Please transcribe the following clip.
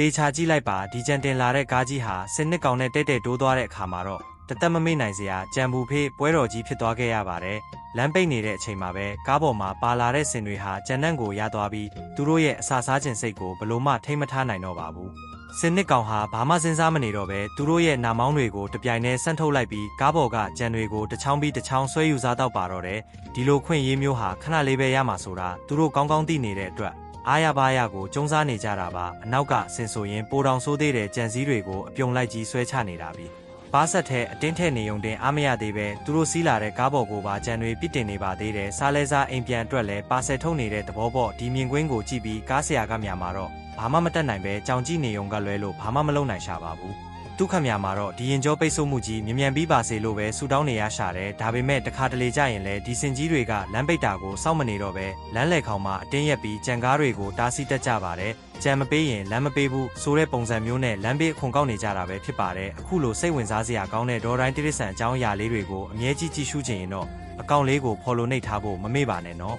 တေချာကြည့်လိုက်ပါဒီကြံတင်လာတဲ့ကားကြီးဟာစနစ်ကောင်နဲ့တဲ့တိုးသွားတဲ့အခါမှာတော့တသက်မမေ့နိုင်စရာကြံဘူးဖေးပွဲတော်ကြီးဖြစ်သွားခဲ့ရပါတယ်လမ်းပိတ်နေတဲ့အချိန်မှာပဲကားပေါ်မှာပါလာတဲ့စင်တွေဟာကြံနှံ့ကိုရသွားပြီးသူတို့ရဲ့အစာစားခြင်းစိတ်ကိုဘလို့မှထိမ့်မထားနိုင်တော့ပါဘူးစနစ်ကောင်ဟာဘာမှစဉ်းစားမနေတော့ပဲသူတို့ရဲ့နာမောင်းတွေကိုတပြိုင်တည်းဆန့်ထုတ်လိုက်ပြီးကားပေါ်ကကြံတွေကိုတစ်ချောင်းပြီးတစ်ချောင်းဆွဲယူစားတော့ပါတော့တယ်ဒီလိုခွင့်ရေးမျိုးဟာခဏလေးပဲရမှာဆိုတာသူတို့ကောင်းကောင်းသိနေတဲ့အတွက်အားရပါးရကိုကျုံးစားနေကြတာပါအနောက်ကဆင်ဆိုရင်ပိုတောင်ဆိုးသေးတဲ့ကြံစည်းတွေကိုအပြုံလိုက်ကြီးဆွဲချနေတာပြီပါဆက်ထဲအတင်းထည့်နေုံတင်အားမရသေးပဲသူတို့စီးလာတဲ့ကားပေါ်ကိုပါကြံတွေပြစ်တင်နေပါသေးတယ်စားလဲစားအိမ်ပြန်အတွက်လဲပါဆယ်ထုတ်နေတဲ့သဘောပေါ့ဒီမြင်ကွင်းကိုကြည့်ပြီးကားဆရာကမြမှာတော့ဘာမှမတက်နိုင်ပဲကြောင်ကြည့်နေုံကလွဲလို့ဘာမှမလုပ်နိုင်ရှာပါဘူးဒုက္ခမြမှာတော့ဒီရင်ကျောပိတ်ဆို့မှုကြီးမြ мян ပြီးပါစေလို့ပဲဆူတောင်းနေရရှာတယ်ဒါပေမဲ့တခါတလေကြရင်လဲဒီစင်ကြီးတွေကလမ်းပိတ်တာကိုစောင့်မနေတော့ပဲလမ်းလေခေါင်မှာအတင်းရက်ပြီးကြံကားတွေကိုတားဆီးတက်ကြပါတယ်ကြံမပေးရင်လမ်းမပေးဘူးဆိုတဲ့ပုံစံမျိုးနဲ့လမ်းဘေးအခွန်ကောက်နေကြတာပဲဖြစ်ပါတယ်အခုလိုစိတ်ဝင်စားစရာကောင်းတဲ့ဒေါ်တိုင်းတိရစ္ဆာန်အကြောင်းအရာလေးတွေကိုအမြဲကြည့်ရှုချင်ရင်တော့အကောင့်လေးကို follow နှိပ်ထားဖို့မမေ့ပါနဲ့နော်